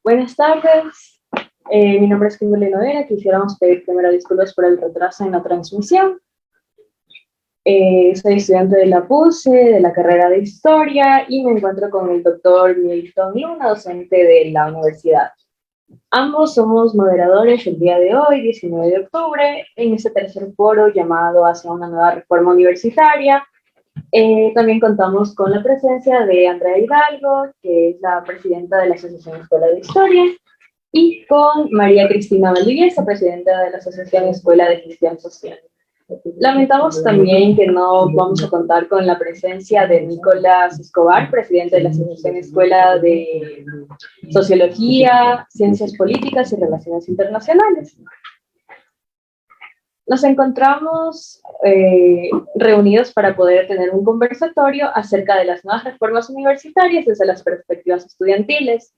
Buenas tardes, mi nombre es Kimberly Noguera. Quisiéramos pedir primero disculpas por el retraso en la transmisión. Soy estudiante de la PUSE, de la carrera de Historia, y me encuentro con el doctor Milton Luna, docente de la universidad. Ambos somos moderadores el día de hoy, 19 de octubre, en este tercer foro llamado Hacia una nueva reforma universitaria. También contamos con la presencia de Andrea Hidalgo, que es la presidenta de la Asociación Escuela de Historia, y con María Cristina Valdivieso, presidenta de la Asociación Escuela de Gestión Social. Lamentamos también que no vamos a contar con la presencia de Nicolás Escobar, presidente de la Asociación Escuela de Sociología, Ciencias Políticas y Relaciones Internacionales. Nos encontramos reunidos para poder tener un conversatorio acerca de las nuevas reformas universitarias desde las perspectivas estudiantiles.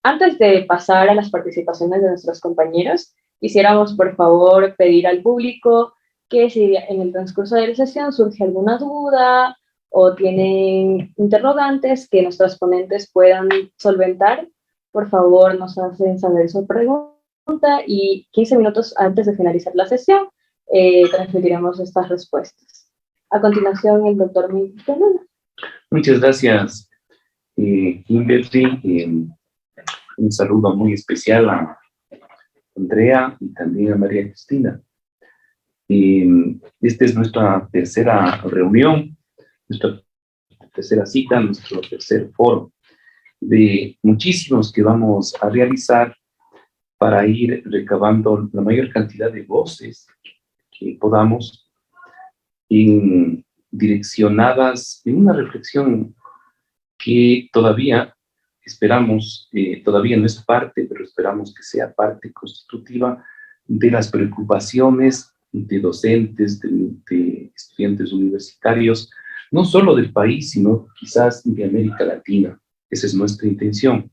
Antes de pasar a las participaciones de nuestros compañeros, quisiéramos por favor pedir al público que si en el transcurso de la sesión surge alguna duda o tienen interrogantes que nuestros ponentes puedan solventar, por favor nos hacen saber su pregunta y 15 minutos antes de finalizar la sesión transmitiremos estas respuestas. A continuación, el doctor Milton Luna. Muchas gracias, Kimberly. Un saludo muy especial a Andrea y también a María Cristina. Esta es nuestra tercera reunión, nuestra tercera cita, nuestro tercer foro de muchísimos que vamos a realizar para ir recabando la mayor cantidad de voces que podamos, direccionadas en una reflexión que todavía esperamos, todavía no es parte, pero esperamos que sea parte constitutiva de las preocupaciones de docentes, de estudiantes universitarios, no solo del país, sino quizás de América Latina. Esa es nuestra intención.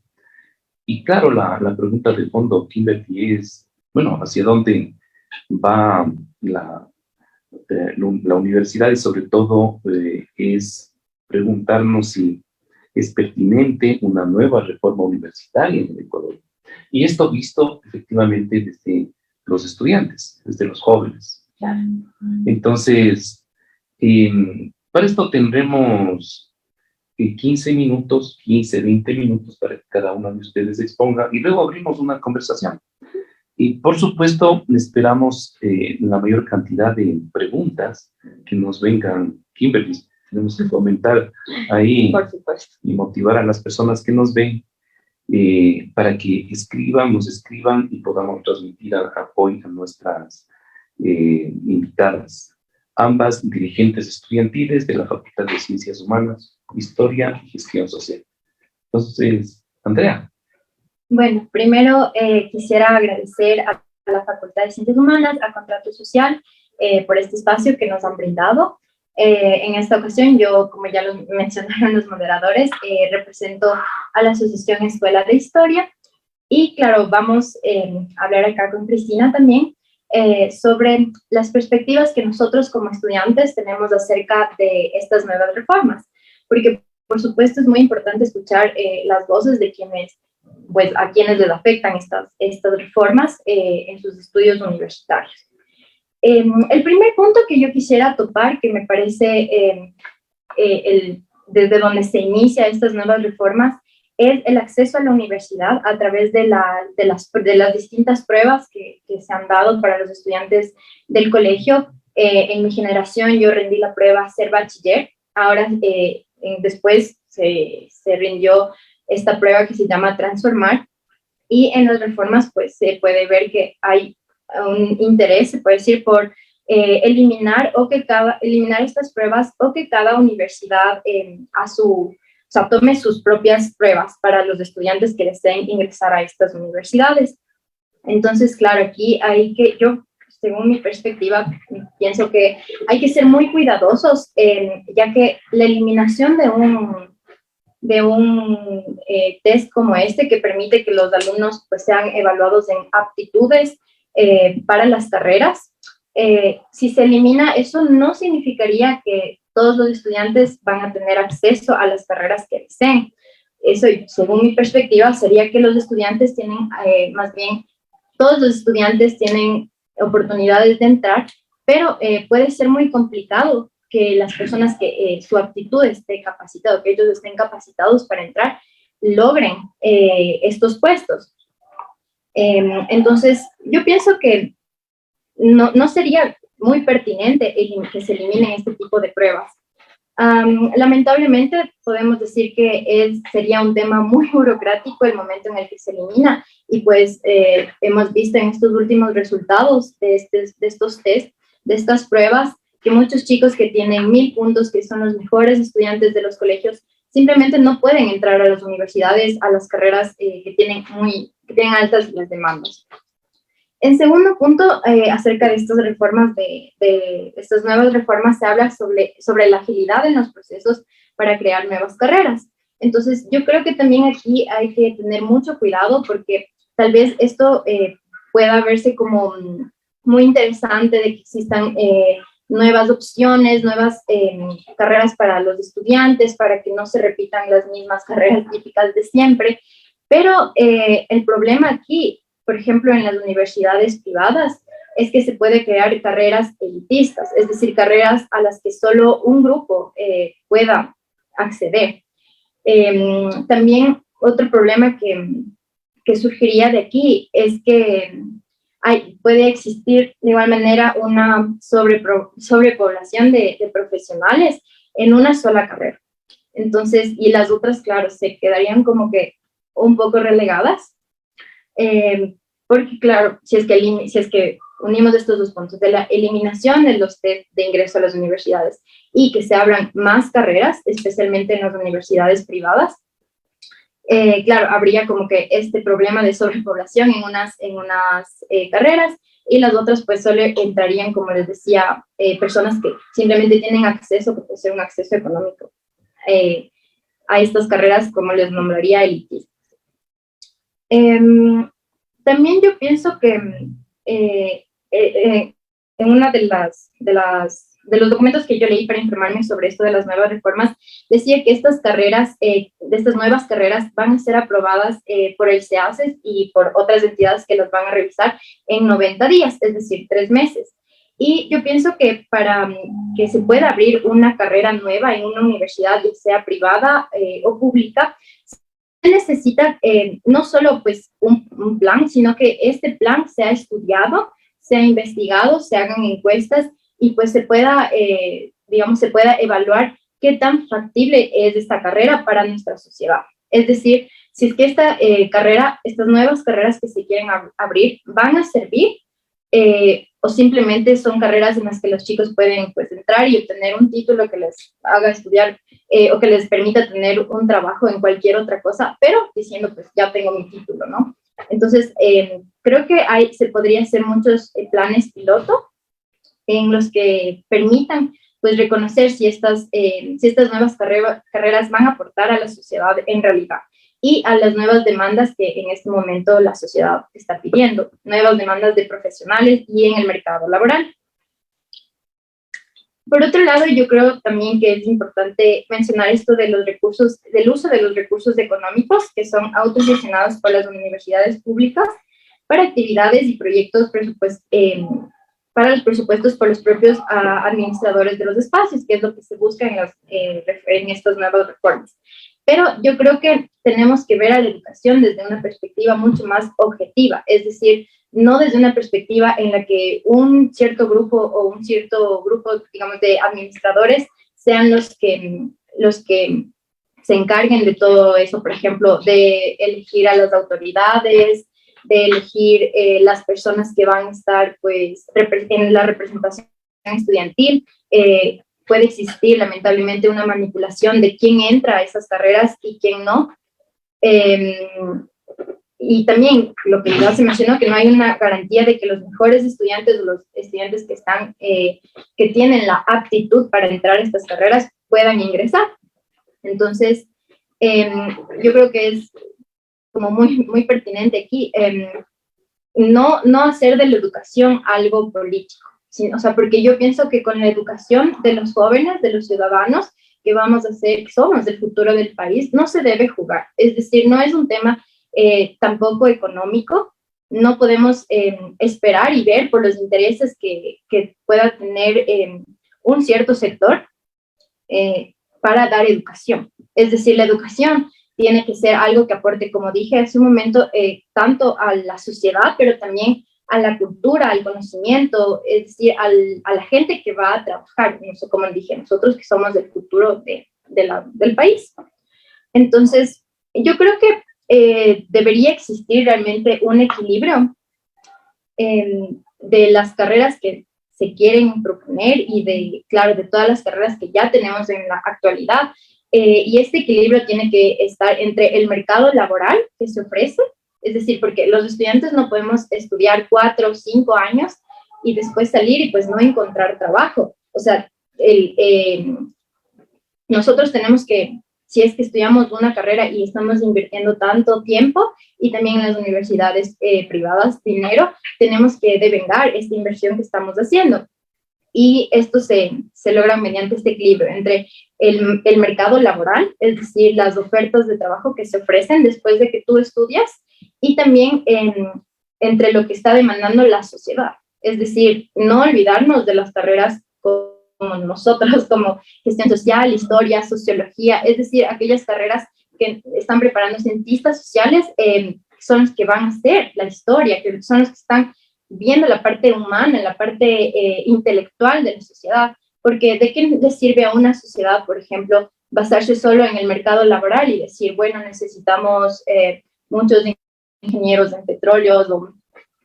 Y claro, la pregunta de fondo, Kimberly, es, bueno, ¿hacia dónde va la universidad? Y sobre todo es preguntarnos si es pertinente una nueva reforma universitaria en el Ecuador. Y esto visto efectivamente desde los estudiantes, desde los jóvenes. Entonces, para esto tendremos 15 minutos, 15, 20 minutos para que cada uno de ustedes exponga y luego abrimos una conversación. Y por supuesto, esperamos la mayor cantidad de preguntas que nos vengan. Kimberly, tenemos que fomentar ahí y motivar a las personas que nos ven para que nos escriban y podamos transmitir apoyo a nuestras invitadas, ambas dirigentes estudiantiles de la Facultad de Ciencias Humanas, Historia y Gestión Social. Entonces, Andrea. Bueno, primero quisiera agradecer a la Facultad de Ciencias Humanas, a Contrato Social, por este espacio que nos han brindado. En esta ocasión, yo, como ya lo mencionaron los moderadores, represento a la Asociación Escuela de Historia y, claro, vamos a hablar acá con Cristina también sobre las perspectivas que nosotros como estudiantes tenemos acerca de estas nuevas reformas, porque, por supuesto, es muy importante escuchar las voces de quienes, pues, a quienes les afectan estas reformas en sus estudios universitarios. El primer punto que yo quisiera topar, que me parece desde donde se inicia estas nuevas reformas, es el acceso a la universidad a través de las distintas pruebas que se han dado para los estudiantes del colegio. En mi generación yo rendí la prueba Ser Bachiller, ahora después se rindió esta prueba que se llama Transformar, y en las reformas pues se puede ver que hay un interés, se puede decir, por eliminar estas pruebas, o que cada universidad tome sus propias pruebas para los estudiantes que deseen ingresar a estas universidades. Entonces, claro, aquí yo, según mi perspectiva, pienso que hay que ser muy cuidadosos, ya que la eliminación de un test como este, que permite que los alumnos pues sean evaluados en aptitudes para las carreras, si se elimina, eso no significaría que todos los estudiantes van a tener acceso a las carreras que deseen, eso, según mi perspectiva, sería que los estudiantes tienen, más bien, todos los estudiantes tienen oportunidades de entrar, pero puede ser muy complicado que las personas que su aptitud esté capacitada, que ellos estén capacitados para entrar, logren estos puestos. Entonces, yo pienso que no sería muy pertinente que se eliminen este tipo de pruebas. Lamentablemente, podemos decir que sería un tema muy burocrático el momento en el que se elimina, y pues hemos visto en estos últimos resultados de estos test, de estas pruebas, que muchos chicos que tienen 1000 puntos, que son los mejores estudiantes de los colegios, simplemente no pueden entrar a las universidades, a las carreras que tienen altas las demandas. En segundo punto, acerca de estas reformas, de estas nuevas reformas, se habla sobre la agilidad en los procesos para crear nuevas carreras. Entonces, yo creo que también aquí hay que tener mucho cuidado, porque tal vez esto pueda verse como muy interesante, de que existan nuevas opciones, nuevas carreras para los estudiantes, para que no se repitan las mismas carreras típicas de siempre. Pero el problema aquí, por ejemplo, en las universidades privadas, es que se puede crear carreras elitistas, es decir, carreras a las que solo un grupo pueda acceder. También otro problema que surgiría de aquí es que puede existir de igual manera una sobrepoblación de profesionales en una sola carrera. Entonces, y las otras, claro, se quedarían como que un poco relegadas, porque claro, si es que unimos estos dos puntos, de la eliminación de los test de ingreso a las universidades y que se abran más carreras, especialmente en las universidades privadas, claro, habría como que este problema de sobrepoblación en unas carreras, y las otras pues solo entrarían, como les decía, personas que simplemente tienen acceso, que puede ser un acceso económico, a estas carreras, como les nombraría, elitistas. También yo pienso que en una de los documentos que yo leí para informarme sobre esto de las nuevas reformas, decía que estas nuevas carreras van a ser aprobadas por el SEACES y por otras entidades que las van a revisar en 90 días, es decir, 3 meses. Y yo pienso que para que se pueda abrir una carrera nueva en una universidad, ya sea privada o pública, se necesita no solo pues un plan, sino que este plan sea estudiado, sea investigado, se hagan encuestas y pues se pueda evaluar qué tan factible es esta carrera para nuestra sociedad. Es decir, si es que estas nuevas carreras que se quieren abrir van a servir, o simplemente son carreras en las que los chicos pueden pues entrar y obtener un título que les haga estudiar o que les permita tener un trabajo en cualquier otra cosa, pero diciendo pues ya tengo mi título, ¿no? Entonces, creo que se podría hacer muchos planes piloto en los que permitan pues reconocer si estas nuevas carreras van a aportar a la sociedad en realidad y a las nuevas demandas que en este momento la sociedad está pidiendo, nuevas demandas de profesionales y en el mercado laboral. Por otro lado, yo creo también que es importante mencionar esto de del uso de los recursos económicos que son autogestionados por las universidades públicas para actividades y proyectos para los presupuestos por los propios administradores de los espacios, que es lo que se busca en estas nuevas reformas. Pero yo creo que tenemos que ver a la educación desde una perspectiva mucho más objetiva, es decir, no desde una perspectiva en la que un cierto grupo, digamos, de administradores sean los que se encarguen de todo eso, por ejemplo, de elegir a las autoridades, de elegir las personas que van a estar pues, en la representación estudiantil. Puede existir, lamentablemente, una manipulación de quién entra a esas carreras y quién no. Y también lo que ya se mencionó, que no hay una garantía de que los mejores estudiantes o los estudiantes que tienen la aptitud para entrar a estas carreras puedan ingresar. Entonces, yo creo que es como muy, muy pertinente aquí, no hacer de la educación algo político, o sea, porque yo pienso que con la educación de los jóvenes, de los ciudadanos, que vamos a ser, que somos el futuro del país, no se debe jugar. Es decir, no es un tema tampoco económico. No podemos esperar y ver por los intereses que pueda tener un cierto sector para dar educación. Es decir, la educación tiene que ser algo que aporte, como dije hace un momento, tanto a la sociedad, pero también a la cultura, al conocimiento, es decir, a la gente que va a trabajar, no sé, como dije, nosotros que somos el futuro del país. Entonces, yo creo que debería existir realmente un equilibrio de las carreras que se quieren proponer y claro, de todas las carreras que ya tenemos en la actualidad. Y este equilibrio tiene que estar entre el mercado laboral que se ofrece, es decir, porque los estudiantes no podemos estudiar 4 o 5 años y después salir y pues no encontrar trabajo. O sea, nosotros tenemos que, si es que estudiamos una carrera y estamos invirtiendo tanto tiempo y también en las universidades privadas dinero, tenemos que devengar esta inversión que estamos haciendo. Y esto se logra mediante este equilibrio entre el mercado laboral, es decir, las ofertas de trabajo que se ofrecen después de que tú estudias, y también entre lo que está demandando la sociedad. Es decir, no olvidarnos de las carreras como nosotros, como gestión social, historia, sociología, es decir, aquellas carreras que están preparando cientistas sociales, son los que van a hacer la historia, que son los que están viendo la parte humana, la parte intelectual de la sociedad, porque ¿de qué le sirve a una sociedad, por ejemplo, basarse solo en el mercado laboral y decir, bueno, necesitamos muchos ingenieros en petróleos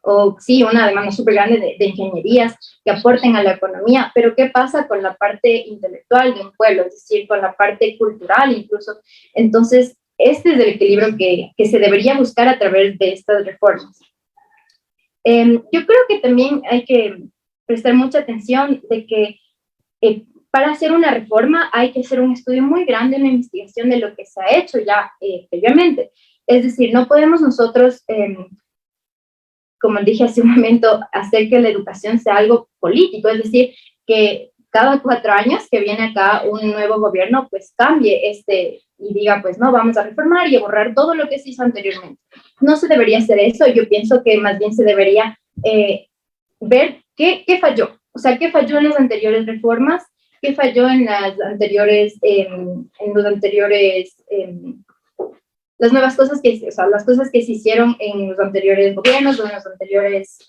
o sí, una demanda súper grande de ingenierías que aporten a la economía, pero ¿qué pasa con la parte intelectual de un pueblo? Es decir, con la parte cultural incluso. Entonces, este es el equilibrio que se debería buscar a través de estas reformas. Yo creo que también hay que prestar mucha atención de que para hacer una reforma hay que hacer un estudio muy grande, una investigación de lo que se ha hecho ya previamente. Es decir, no podemos nosotros, como dije hace un momento, hacer que la educación sea algo político, es decir, que cada 4 años que viene acá un nuevo gobierno, pues cambie y diga, pues no, vamos a reformar y a borrar todo lo que se hizo anteriormente. No se debería hacer eso, yo pienso que más bien se debería ver qué falló, o sea, qué falló en las anteriores reformas, qué falló en las anteriores, las nuevas cosas o sea, las cosas que se hicieron en los anteriores gobiernos o en los anteriores,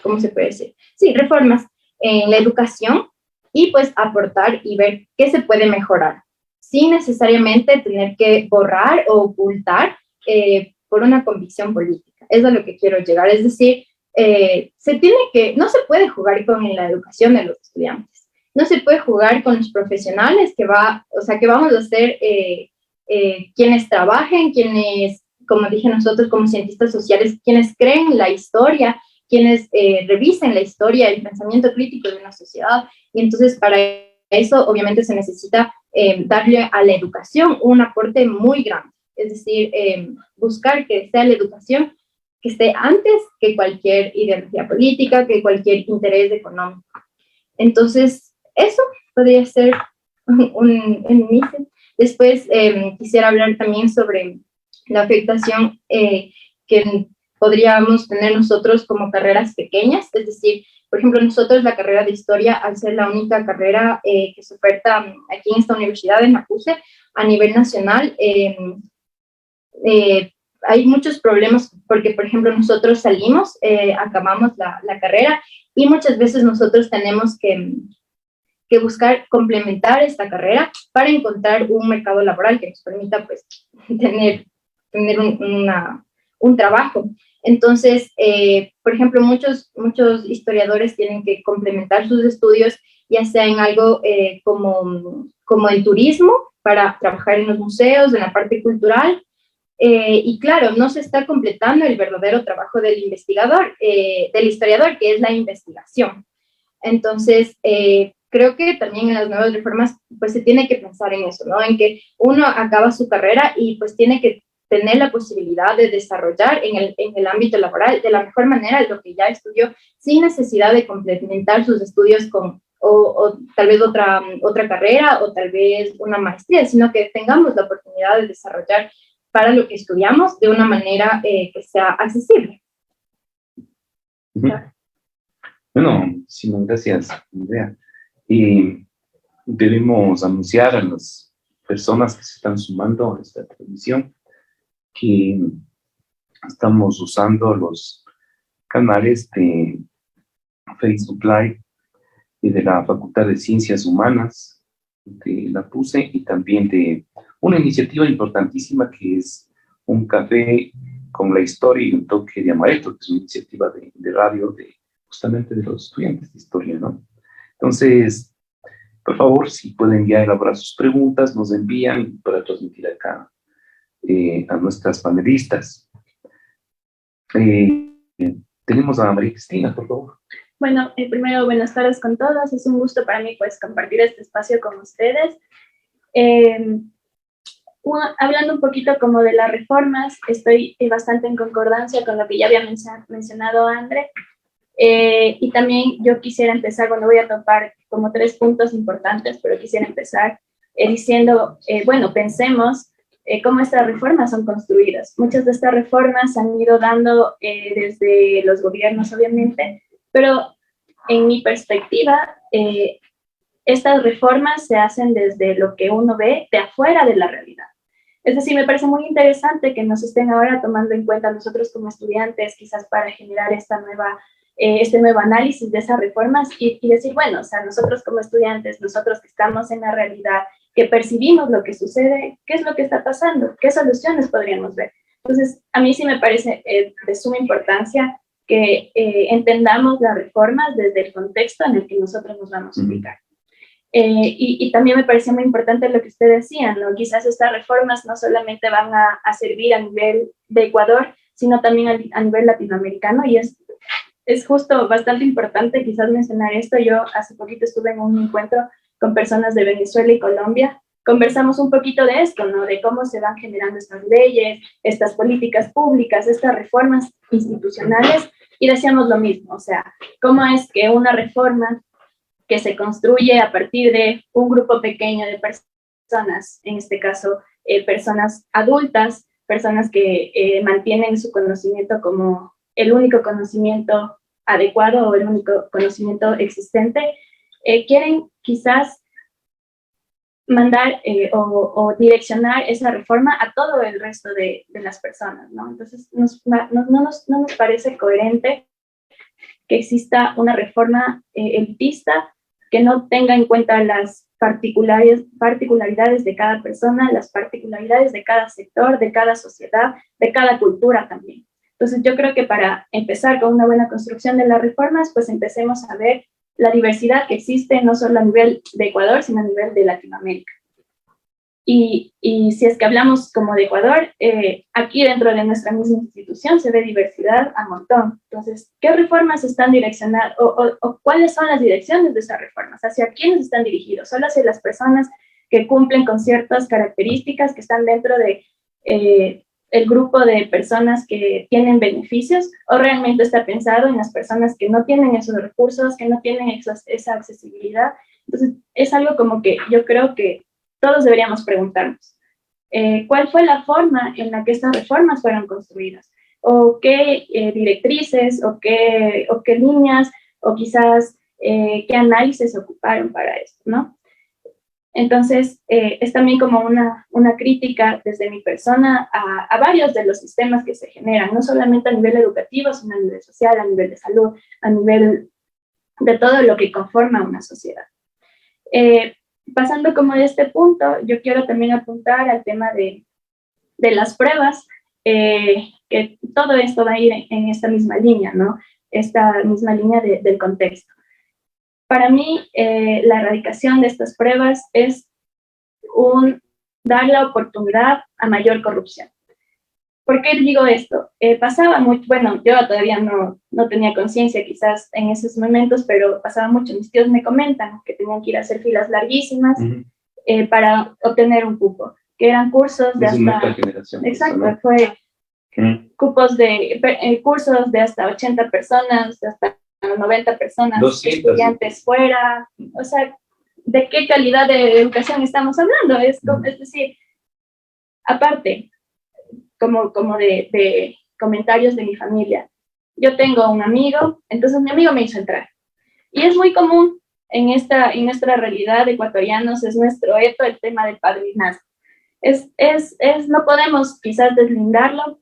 ¿cómo se puede decir? Sí, reformas en la educación y pues aportar y ver qué se puede mejorar, sin necesariamente tener que borrar o ocultar por una convicción política. Es a lo que quiero llegar, es decir, no se puede jugar con la educación de los estudiantes, no se puede jugar con los profesionales que vamos a ser quienes trabajen, quienes, como dije nosotros como cientistas sociales, quienes creen la historia, quienes revisen la historia, el pensamiento crítico de una sociedad. Y entonces para eso obviamente se necesita darle a la educación un aporte muy grande, es decir, buscar que sea la educación que esté antes que cualquier ideología política, que cualquier interés económico. Entonces, eso podría ser un inicio. Después quisiera hablar también sobre la afectación que podríamos tener nosotros como carreras pequeñas, es decir, por ejemplo, nosotros la carrera de historia, al ser la única carrera que se oferta aquí en esta universidad, en la PUCE, a nivel nacional, hay muchos problemas porque, por ejemplo, nosotros salimos, acabamos la carrera y muchas veces nosotros tenemos que buscar complementar esta carrera para encontrar un mercado laboral que nos permita pues tener un trabajo. Entonces, por ejemplo, muchos historiadores tienen que complementar sus estudios, ya sea en algo como el turismo, para trabajar en los museos, en la parte cultural, y claro, no se está completando el verdadero trabajo del investigador, del historiador, que es la investigación. Entonces, creo que también en las nuevas reformas, pues se tiene que pensar en eso, ¿no? En que uno acaba su carrera y pues tiene que tener la posibilidad de desarrollar en el ámbito laboral de la mejor manera lo que ya estudió, sin necesidad de complementar sus estudios con o tal vez otra carrera o tal vez una maestría, sino que tengamos la oportunidad de desarrollar para lo que estudiamos de una manera que sea accesible. Bueno, muchísimas gracias, Andrea. Y debemos anunciar a las personas que se están sumando a esta transmisión que estamos usando los canales de Facebook Live y de la Facultad de Ciencias Humanas de la PUCE y también de una iniciativa importantísima que es un café con la historia y un toque de amaretto, que es una iniciativa de radio justamente de los estudiantes de historia, ¿no? Entonces, por favor, si pueden ya elaborar sus preguntas, nos envían para transmitir acá a nuestras panelistas. Tenemos a María Cristina, por favor. Bueno, primero, buenas tardes con todos. Es un gusto para mí, pues, compartir este espacio con ustedes. Hablando un poquito como de las reformas, estoy bastante en concordancia con lo que ya había mencionado André. Y también yo quisiera empezar, bueno, voy a topar como 3 puntos importantes, pero quisiera empezar diciendo, bueno, pensemos cómo estas reformas son construidas. Muchas de estas reformas se han ido dando desde los gobiernos, obviamente, pero en mi perspectiva, estas reformas se hacen desde lo que uno ve de afuera de la realidad. Es decir, me parece muy interesante que nos estén ahora tomando en cuenta nosotros como estudiantes, quizás para generar este nuevo análisis de esas reformas y decir, bueno, o sea, nosotros como estudiantes, nosotros que estamos en la realidad, que percibimos lo que sucede, ¿qué es lo que está pasando? ¿Qué soluciones podríamos ver? Entonces, a mí sí me parece de suma importancia que entendamos las reformas desde el contexto en el que nosotros nos vamos a ubicar. Y también me pareció muy importante lo que usted decía, ¿no? Quizás estas reformas no solamente van a servir a nivel de Ecuador, sino también a nivel latinoamericano, y es justo bastante importante quizás mencionar esto. Yo hace poquito estuve en un encuentro con personas de Venezuela y Colombia. Conversamos un poquito de esto, ¿no? De cómo se van generando estas leyes, estas políticas públicas, estas reformas institucionales, y decíamos lo mismo, o sea, cómo es que una reforma que se construye a partir de un grupo pequeño de personas, en este caso, personas adultas, personas que mantienen su conocimiento como el único conocimiento adecuado o el único conocimiento existente, quieren quizás mandar o direccionar esa reforma a todo el resto de las personas, ¿no? Entonces, no nos parece coherente que exista una reforma elitista que no tenga en cuenta las particularidades de cada persona, las particularidades de cada sector, de cada sociedad, de cada cultura también. Entonces, yo creo que para empezar con una buena construcción de las reformas, pues empecemos a ver la diversidad que existe no solo a nivel de Ecuador, sino a nivel de Latinoamérica. Y si es que hablamos como de Ecuador, aquí dentro de nuestra misma institución se ve diversidad a montón. Entonces, ¿qué reformas están direccionadas o cuáles son las direcciones de esas reformas? ¿Hacia quiénes están dirigidos? ¿Solo hacia las personas que cumplen con ciertas características que están dentro de el grupo de personas que tienen beneficios, o realmente está pensado en las personas que no tienen esos recursos, que no tienen esa accesibilidad? Entonces, es algo como que yo creo que todos deberíamos preguntarnos, ¿cuál fue la forma en la que estas reformas fueron construidas? ¿O qué directrices, o qué líneas, o quizás qué análisis ocuparon para esto, ¿no? Entonces, es también como una crítica desde mi persona a varios de los sistemas que se generan, no solamente a nivel educativo, sino a nivel social, a nivel de salud, a nivel de todo lo que conforma una sociedad. Pasando como de este punto, yo quiero también apuntar al tema de las pruebas, que todo esto va a ir en esta misma línea, ¿no? Esta misma línea del contexto. Para mí, la erradicación de estas pruebas es dar la oportunidad a mayor corrupción. ¿Por qué digo esto? Pasaba mucho, bueno, yo todavía no tenía conciencia quizás en esos momentos, pero pasaba mucho. Mis tíos me comentan que tenían que ir a hacer filas larguísimas para obtener un cupo, que eran cursos de hasta... Exacto, ¿no? Fue cupos de cursos de hasta 80 personas, de hasta 90 personas, 200. estudiantes fuera, o sea, ¿de qué calidad de educación estamos hablando? Es decir, aparte, como de comentarios de mi familia, yo tengo un amigo, entonces mi amigo me hizo entrar. Y es muy común en nuestra realidad de ecuatorianos, es nuestro eto el tema del padrinazgo. No podemos quizás deslindarlo,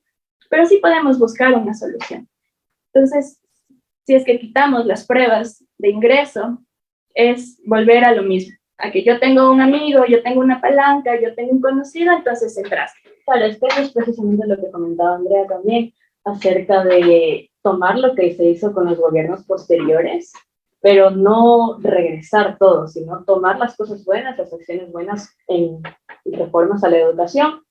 pero sí podemos buscar una solución. Entonces, si es que quitamos las pruebas de ingreso, es volver a lo mismo, a que yo tengo un amigo, yo tengo una palanca, yo tengo un conocido, entonces entraste. Claro, es que eso es precisamente lo que comentaba Andrea también, acerca de tomar lo que se hizo con los gobiernos posteriores, pero no regresar todo, sino tomar las cosas buenas, las acciones buenas en reformas a la educación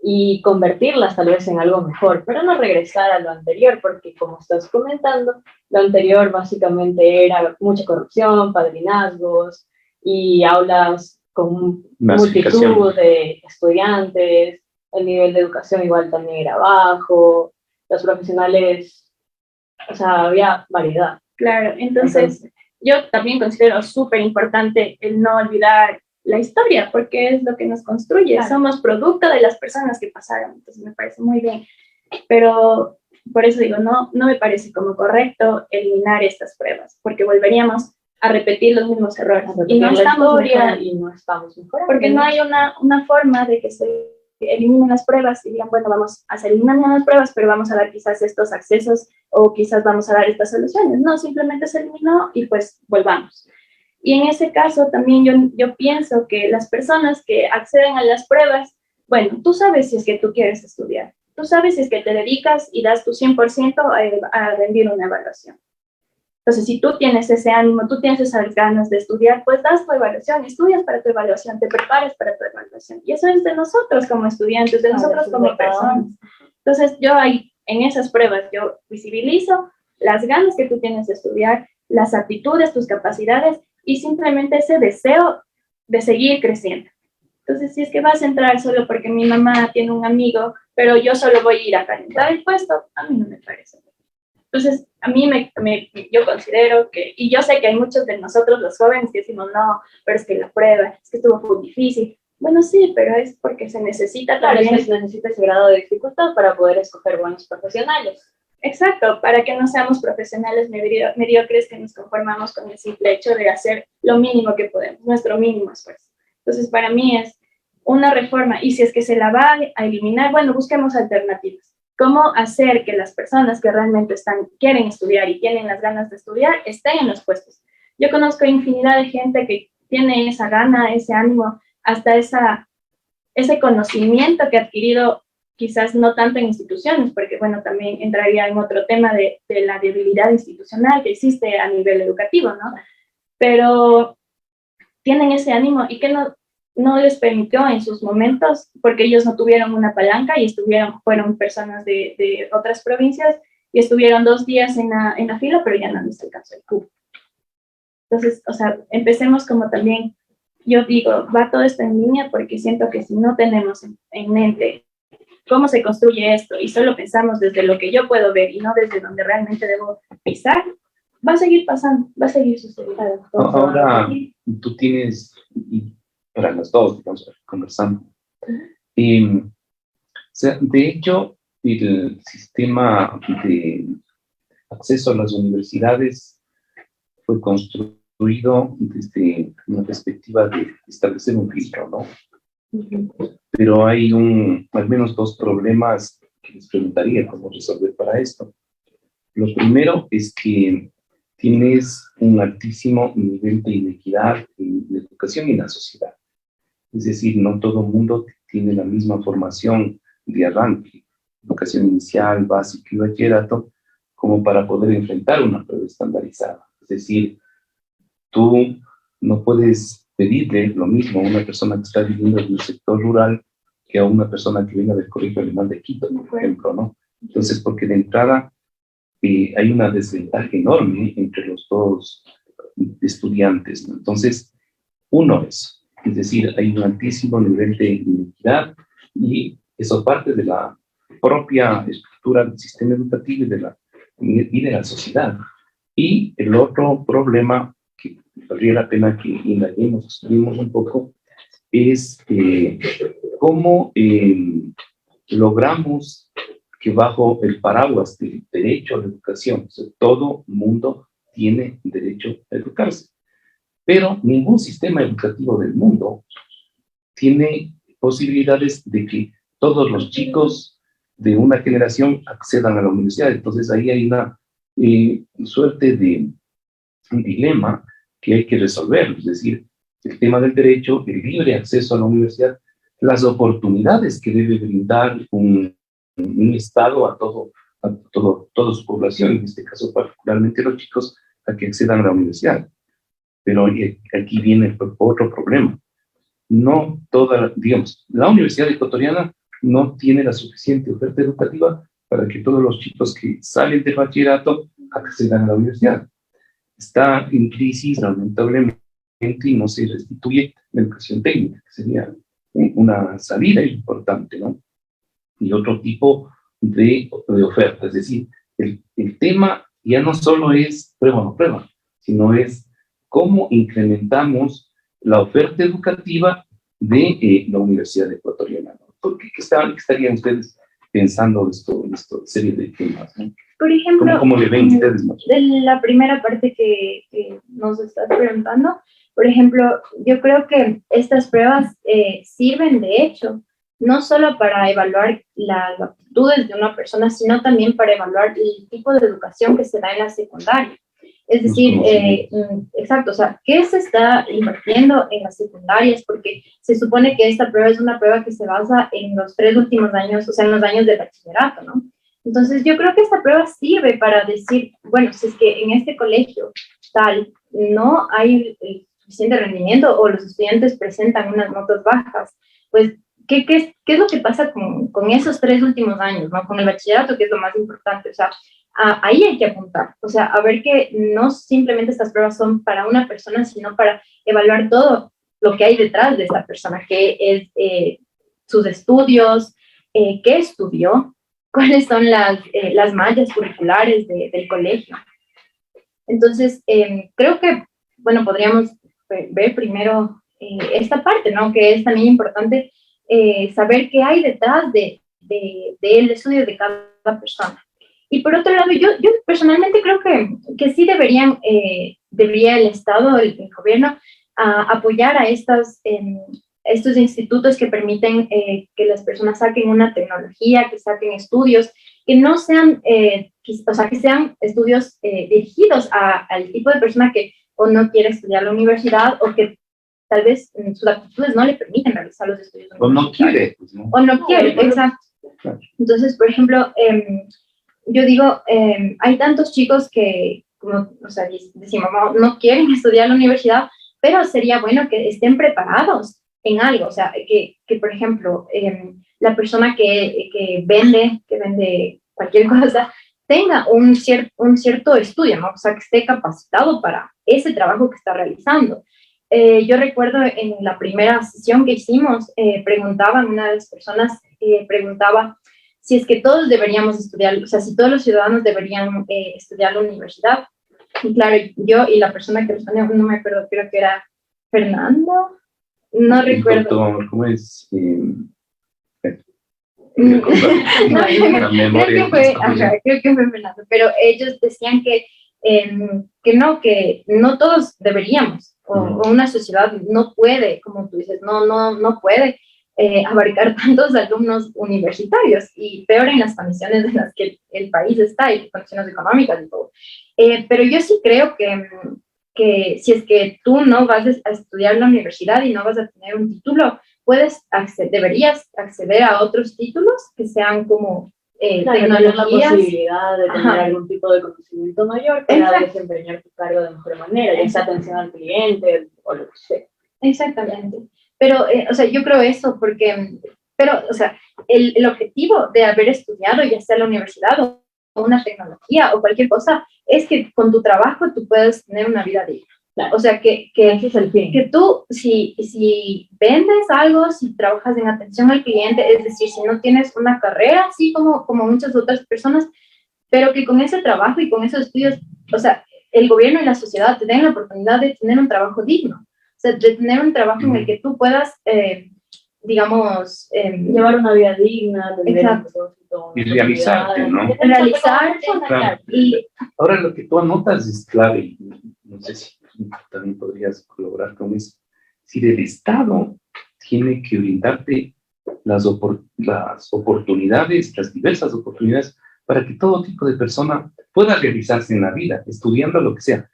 y convertirlas tal vez en algo mejor, pero no regresar a lo anterior, porque como estás comentando, lo anterior básicamente era mucha corrupción, padrinazgos y aulas con multitud de estudiantes, el nivel de educación igual también era bajo, los profesionales, o sea, había variedad. Claro, entonces yo también considero súper importante el no olvidar la historia, porque es lo que nos construye. Claro. Somos producto de las personas que pasaron, entonces me parece muy bien. Pero por eso digo, no me parece como correcto eliminar estas pruebas, porque volveríamos a repetir los mismos errores. Y no estamos mejorando. Porque no hay una forma de que se eliminen las pruebas y digan, bueno, vamos a eliminar las pruebas, pero vamos a dar quizás estos accesos o quizás vamos a dar estas soluciones. No, simplemente se eliminó y pues volvamos. Y en ese caso también yo pienso que las personas que acceden a las pruebas, bueno, tú sabes si es que tú quieres estudiar, tú sabes si es que te dedicas y das tu 100% a rendir una evaluación. Entonces, si tú tienes ese ánimo, tú tienes esas ganas de estudiar, pues das tu evaluación, estudias para tu evaluación, te preparas para tu evaluación. Y eso es de nosotros como estudiantes, de nosotros como personas. Entonces, yo ahí, en esas pruebas, yo visibilizo las ganas que tú tienes de estudiar, las aptitudes, tus capacidades y simplemente ese deseo de seguir creciendo. Entonces, si es que vas a entrar solo porque mi mamá tiene un amigo, pero yo solo voy a ir a calentar el puesto, a mí no me parece. Entonces, a mí yo considero que, y yo sé que hay muchos de nosotros los jóvenes que decimos, no, pero es que la prueba, es que estuvo muy difícil. Bueno, sí, pero es porque se necesita también. Se necesita ese grado de dificultad para poder escoger buenos profesionales. Exacto, para que no seamos profesionales mediocres que nos conformamos con el simple hecho de hacer lo mínimo que podemos, nuestro mínimo esfuerzo. Entonces, para mí es una reforma, y si es que se la va a eliminar, bueno, busquemos alternativas. ¿Cómo hacer que las personas que realmente quieren estudiar y tienen las ganas de estudiar estén en los puestos? Yo conozco infinidad de gente que tiene esa gana, ese ánimo, hasta ese conocimiento que ha adquirido, quizás no tanto en instituciones, porque bueno, también entraría en otro tema de la debilidad institucional que existe a nivel educativo, ¿no? Pero tienen ese ánimo y que no les permitió en sus momentos, porque ellos no tuvieron una palanca y fueron personas de otras provincias y estuvieron 2 días en la fila, pero ya no les alcanzó el cupo. Entonces, o sea, empecemos como también, yo digo, va todo esto en línea porque siento que si no tenemos en mente cómo se construye esto y solo pensamos desde lo que yo puedo ver y no desde donde realmente debo pisar, va a seguir pasando, va a seguir sucediendo. Ahora, tú tienes, para las dos, estamos conversando, o sea, de hecho, el sistema de acceso a las universidades fue construido desde una perspectiva de establecer un filtro, ¿no? Pero hay al menos 2 problemas que les preguntaría cómo resolver para esto. Lo primero es que tienes un altísimo nivel de inequidad en la educación y en la sociedad. Es decir, no todo el mundo tiene la misma formación de arranque, educación inicial, básica y bachillerato, como para poder enfrentar una prueba estandarizada. Es decir, tú no puedes pedirle lo mismo a una persona que está viviendo en un sector rural que a una persona que viene del colegio alemán de Quito, por ejemplo, ¿no? Entonces, porque de entrada hay una desventaja enorme entre los 2 estudiantes, ¿no? Entonces, uno es decir, hay un altísimo nivel de inequidad y eso parte de la propia estructura del sistema educativo y de la sociedad. Y el otro problema que valdría la pena que indaguemos, estudiemos un poco, es cómo logramos que bajo el paraguas del derecho a la educación, o sea, todo mundo tiene derecho a educarse, pero ningún sistema educativo del mundo tiene posibilidades de que todos los chicos de una generación accedan a la universidad. Entonces ahí hay una suerte de un dilema que hay que resolver, es decir, el tema del derecho, el libre acceso a la universidad, las oportunidades que debe brindar un Estado a toda su población, en este caso particularmente los chicos, a que accedan a la universidad. Pero aquí viene otro problema. No toda, digamos, la Universidad Ecuatoriana no tiene la suficiente oferta educativa para que todos los chicos que salen del bachillerato accedan a la universidad. Está en crisis, lamentablemente, y no se restituye la educación técnica, que sería una salida importante, ¿no? Y otro tipo de oferta. Es decir, el tema ya no solo es prueba o no prueba, sino es cómo incrementamos la oferta educativa de la Universidad Ecuatoriana, ¿no? ¿Por qué estarían ustedes pensando esto serie de temas, ¿no? Por ejemplo, ¿Cómo le ven ustedes, ¿no? de la primera parte que nos estás preguntando, por ejemplo, yo creo que estas pruebas sirven de hecho no solo para evaluar las aptitudes de una persona, sino también para evaluar el tipo de educación que se da en la secundaria. Es decir, exacto, o sea, ¿qué se está impartiendo en las secundarias? Porque se supone que esta prueba es una prueba que se basa en los 3 últimos años, o sea, en los años de bachillerato, ¿no? Entonces, yo creo que esta prueba sirve para decir, bueno, si es que en este colegio tal no hay el suficiente rendimiento o los estudiantes presentan unas notas bajas, pues, ¿qué es lo que pasa con esos 3 últimos años, ¿no? Con el bachillerato, que es lo más importante, o sea, ahí hay que apuntar, o sea, a ver que no simplemente estas pruebas son para una persona, sino para evaluar todo lo que hay detrás de esta persona, que es sus estudios, qué estudió, cuáles son las mallas curriculares del colegio. Entonces, creo que, bueno, podríamos ver primero esta parte, ¿no? Que es también importante saber qué hay detrás del estudio de cada persona. Y por otro lado, yo personalmente creo que sí debería el Estado, el gobierno, apoyar a estos institutos que permiten que las personas saquen una tecnología, que saquen estudios, que no sean, o sea, que sean estudios dirigidos al tipo de persona que o no quiere estudiar la universidad o que tal vez sus aptitudes no le permiten realizar los estudios. O no quiere. Pues, ¿no? O no quiere, exacto. Claro. Entonces, por ejemplo, yo digo, hay tantos chicos que, como, o sea, decimos, no quieren estudiar la universidad, pero sería bueno que estén preparados en algo, o sea, que por ejemplo, la persona que vende cualquier cosa, tenga un cierto estudio, ¿no? O sea, que esté capacitado para ese trabajo que está realizando. Yo recuerdo en la primera sesión que hicimos, una de las personas preguntaba si es que todos deberíamos estudiar, o sea, si todos los ciudadanos deberían estudiar la universidad. Y claro, yo y la persona que respondió, no me acuerdo, creo que era Fernando, no recuerdo. Doctor, ¿cómo es? Creo que fue Fernando, pero ellos decían que no todos deberíamos, o una sociedad no puede, como tú dices, no puede abarcar tantos alumnos universitarios, y peor en las condiciones en las que el país está, y las condiciones económicas y todo. Pero yo sí creo que si es que tú no vas a estudiar la universidad y no vas a tener un título, deberías acceder a otros títulos que sean como tecnologías. La posibilidad de tener algún tipo de conocimiento mayor para desempeñar tu cargo de mejor manera, ya sea atención al cliente o lo que sea. Exactamente. Pero, o sea, yo creo eso pero, o sea, el objetivo de haber estudiado, ya sea la universidad o una tecnología o cualquier cosa, es que con tu trabajo tú puedas tener una vida digna. Claro. O sea, que ese es el fin. Que tú, si vendes algo, si trabajas en atención al cliente, es decir, si no tienes una carrera, así como muchas otras personas, pero que con ese trabajo y con esos estudios, o sea, el gobierno y la sociedad te den la oportunidad de tener un trabajo digno, o sea, de tener un trabajo en el que tú puedas, digamos, llevar una vida digna, tener un propósito, y realizarte, ¿no? Realizarte. Claro. Y ahora lo que tú anotas es clave, y no sé si también podrías colaborar con eso. Si el Estado tiene que brindarte las oportunidades, las diversas oportunidades, para que todo tipo de persona pueda realizarse en la vida, estudiando lo que sea.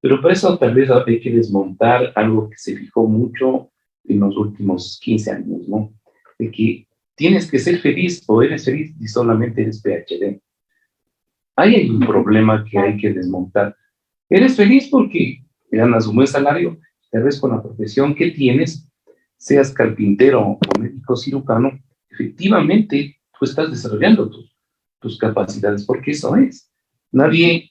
Pero por eso tal vez hay que desmontar algo que se fijó mucho en los últimos 15 años, ¿no? De que tienes que ser feliz o eres feliz y solamente eres PhD. Ahí hay un problema que hay que desmontar. Eres feliz porque ganas un buen salario, tal vez con la profesión que tienes, seas carpintero o médico cirujano, efectivamente tú estás desarrollando tus capacidades, porque eso es. Nadie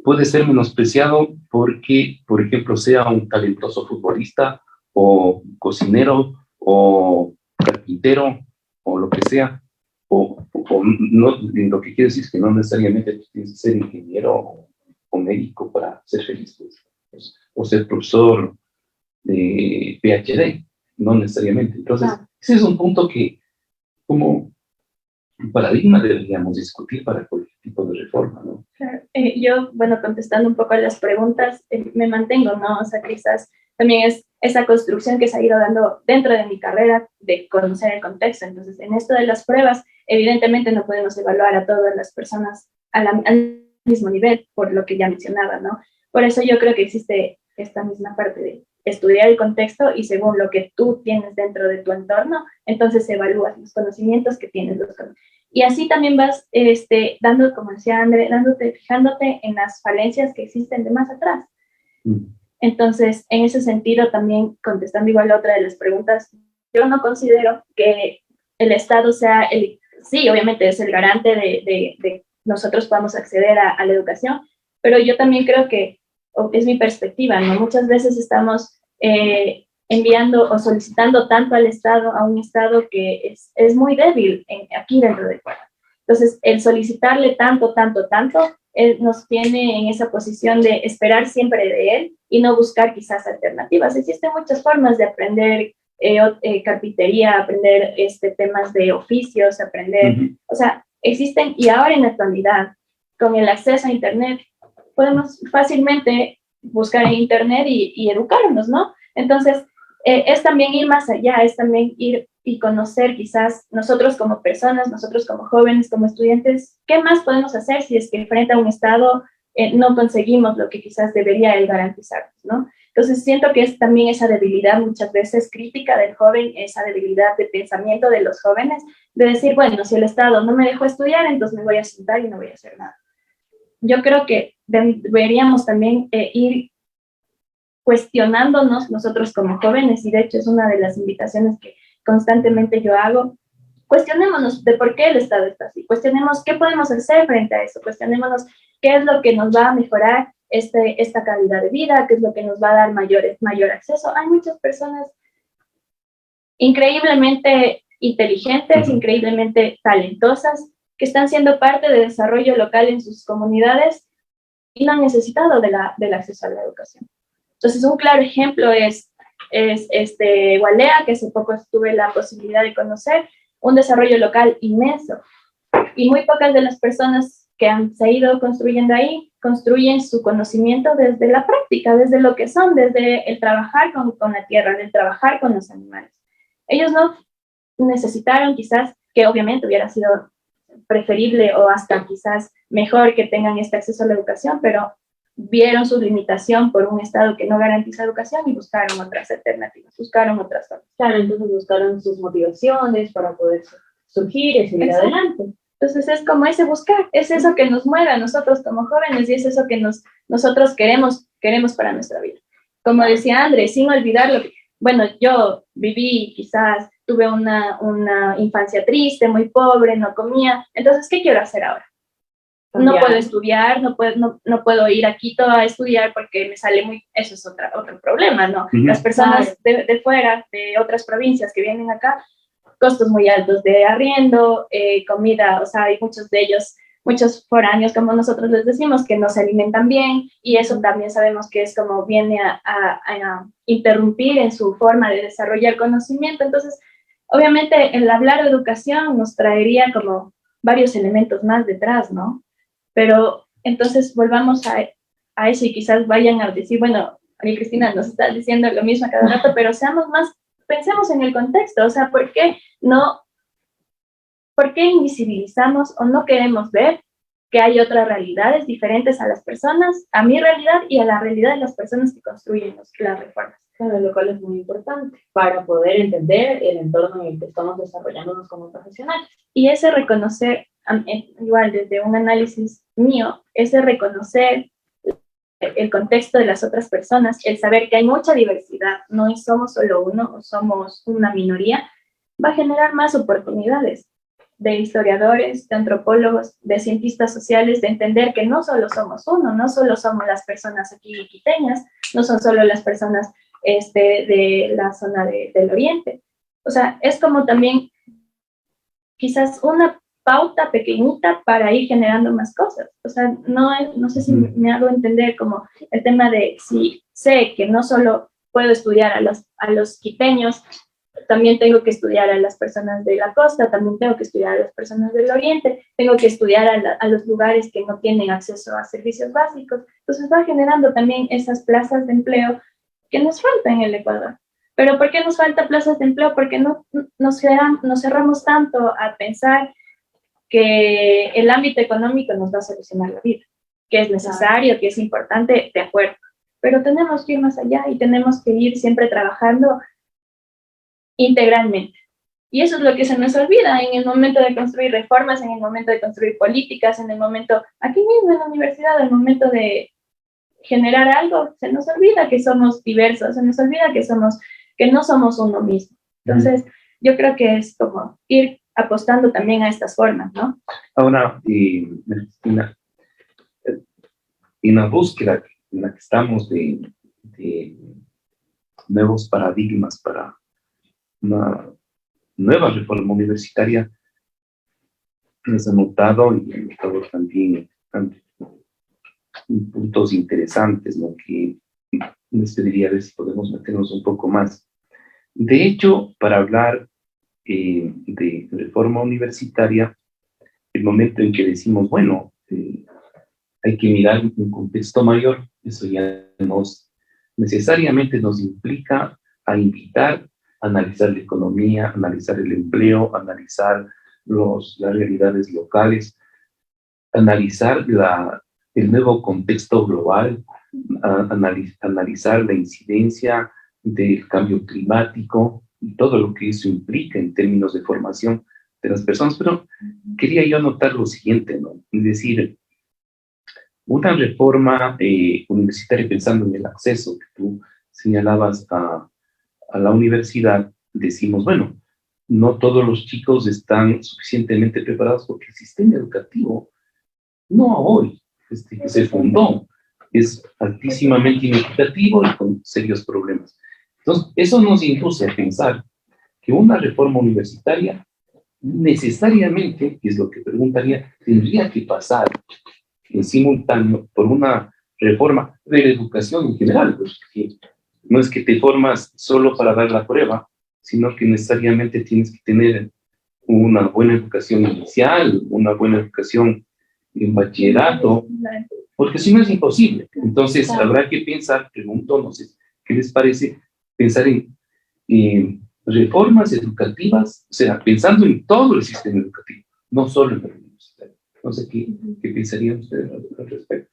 puede ser menospreciado porque, por ejemplo, sea un talentoso futbolista o cocinero o carpintero o lo que sea, o no, lo que quiere decir es que no necesariamente tienes que ser ingeniero o médico para ser feliz, pues, o ser profesor de PhD, no necesariamente. Entonces, ese es un punto que como un paradigma deberíamos discutir para cualquier tipo de reforma, ¿no? Claro. Yo, bueno, contestando un poco a las preguntas, me mantengo, ¿no? O sea, quizás también es esa construcción que se ha ido dando dentro de mi carrera de conocer el contexto. Entonces, en esto de las pruebas, evidentemente no podemos evaluar a todas las personas al mismo nivel, por lo que ya mencionaba, ¿no? Por eso yo creo que existe esta misma parte de estudiar el contexto y según lo que tú tienes dentro de tu entorno, entonces evalúas los conocimientos que tienes, y así también vas dando, como decía André, fijándote en las falencias que existen de más atrás. Entonces, en ese sentido, también contestando igual a otra de las preguntas, yo no considero que el Estado sea sí, obviamente es el garante de nosotros podamos acceder a la educación, pero yo también creo que es mi perspectiva, ¿no? Muchas veces estamos enviando o solicitando tanto al Estado, a un Estado que es muy débil aquí dentro de Ecuador. Entonces, el solicitarle tanto, nos tiene en esa posición de esperar siempre de él y no buscar quizás alternativas. Existen muchas formas de aprender carpintería, aprender temas de oficios, aprender, o sea, existen, y ahora en la actualidad, con el acceso a Internet, podemos fácilmente buscar en Internet y educarnos, ¿no? Entonces, es también ir más allá, es también ir y conocer quizás nosotros como personas, nosotros como jóvenes, como estudiantes, ¿qué más podemos hacer si es que frente a un Estado no conseguimos lo que quizás debería él garantizarnos, ¿no? Entonces siento que es también esa debilidad muchas veces crítica del joven, esa debilidad de pensamiento de los jóvenes, de decir, bueno, si el Estado no me dejó estudiar, entonces me voy a sentar y no voy a hacer nada. Yo creo que deberíamos también ir cuestionándonos nosotros como jóvenes, y de hecho es una de las invitaciones que constantemente yo hago. Cuestionémonos de por qué el Estado está así, cuestionemos qué podemos hacer frente a eso, cuestionémonos qué es lo que nos va a mejorar esta calidad de vida, qué es lo que nos va a dar mayor acceso. Hay muchas personas increíblemente inteligentes, increíblemente talentosas, que están siendo parte del desarrollo local en sus comunidades y no han necesitado del acceso a la educación. Entonces, un claro ejemplo es Gualea, que hace poco tuve la posibilidad de conocer, un desarrollo local inmenso. Y muy pocas de las personas que se ido construyendo ahí, construyen su conocimiento desde la práctica, desde lo que son, desde el trabajar con la tierra, del trabajar con los animales. Ellos no necesitaron quizás, que obviamente hubiera sido preferible o hasta quizás mejor que tengan este acceso a la educación, pero vieron su limitación por un Estado que no garantiza educación y buscaron otras alternativas, buscaron otras formas. Claro, entonces buscaron sus motivaciones para poder surgir y seguir adelante. Entonces es como ese buscar, es eso que nos mueve a nosotros como jóvenes y es eso que nosotros queremos para nuestra vida. Como decía Andrés, sin olvidar lo que, bueno, yo viví, quizás tuve una infancia triste, muy pobre, no comía, entonces, ¿qué quiero hacer ahora? No puedo estudiar, no puedo ir a Quito a estudiar porque me sale eso es otro problema, ¿no? Las personas de fuera, de otras provincias que vienen acá, costos muy altos de arriendo, comida, o sea, hay muchos de ellos muchos foráneos, como nosotros les decimos, que no se alimentan bien, y eso también sabemos que es como viene a interrumpir en su forma de desarrollar conocimiento. Entonces, obviamente, el hablar de educación nos traería como varios elementos más detrás, ¿no? Pero entonces volvamos a eso y quizás vayan a decir, bueno, María Cristina nos está diciendo lo mismo a cada rato, pero seamos más, pensemos en el contexto, o sea, ¿por qué invisibilizamos o no queremos ver que hay otras realidades diferentes a las personas, a mi realidad y a la realidad de las personas que construyen las reformas? Claro, lo cual es muy importante para poder entender el entorno en el que estamos desarrollándonos como profesionales. Y ese reconocer, igual desde un análisis mío, ese reconocer el contexto de las otras personas, el saber que hay mucha diversidad, no somos solo uno o somos una minoría, va a generar más oportunidades de historiadores, de antropólogos, de cientistas sociales, de entender que no solo somos uno, no solo somos las personas aquí quiteñas, no son solo las personas de la zona del Oriente. O sea, es como también quizás una pauta pequeñita para ir generando más cosas. O sea, no sé si me hago entender como el tema de si sé que no solo puedo estudiar a los quiteños, también tengo que estudiar a las personas de la costa, también tengo que estudiar a las personas del oriente, tengo que estudiar a los lugares que no tienen acceso a servicios básicos. Entonces va generando también esas plazas de empleo que nos faltan en el Ecuador. ¿Pero por qué nos falta plazas de empleo? Porque nos cerramos tanto a pensar que el ámbito económico nos va a solucionar la vida, que es necesario, que es importante, de acuerdo. Pero tenemos que ir más allá y tenemos que ir siempre trabajando integralmente. Y eso es lo que se nos olvida en el momento de construir reformas, en el momento de construir políticas, en el momento, aquí mismo en la universidad, en el momento de generar algo, se nos olvida que somos diversos, se nos olvida que no somos uno mismo. Entonces, yo creo que es como ir apostando también a estas formas, ¿no? Ahora, Cristina, en la búsqueda en la que estamos de nuevos paradigmas para una nueva reforma universitaria, nos ha notado y han notado también puntos interesantes, ¿no? Que les pediría a ver si podemos meternos un poco más. De hecho, para hablar de reforma universitaria, el momento en que decimos, bueno, hay que mirar un contexto mayor, eso ya necesariamente nos implica a invitar a analizar la economía, analizar el empleo, analizar las realidades locales, analizar el nuevo contexto global, analizar la incidencia del cambio climático y todo lo que eso implica en términos de formación de las personas. Pero quería yo anotar lo siguiente, ¿no? Es decir, una reforma universitaria, pensando en el acceso que tú señalabas a la universidad, decimos, bueno, no todos los chicos están suficientemente preparados porque el sistema educativo, no hoy, que se fundó, es altísimamente inequitativo y con serios problemas. Entonces, eso nos induce a pensar que una reforma universitaria necesariamente, que es lo que preguntaría, tendría que pasar en simultáneo por una reforma de la educación en general, porque no es que te formas solo para dar la prueba, sino que necesariamente tienes que tener una buena educación inicial, una buena educación en bachillerato, porque si no es imposible. Entonces habrá que pensar, pregunto, no sé, ¿qué les parece pensar en reformas educativas, o sea, pensando en todo el sistema educativo, no solo en el universitario? No sé qué pensarían ustedes al respecto.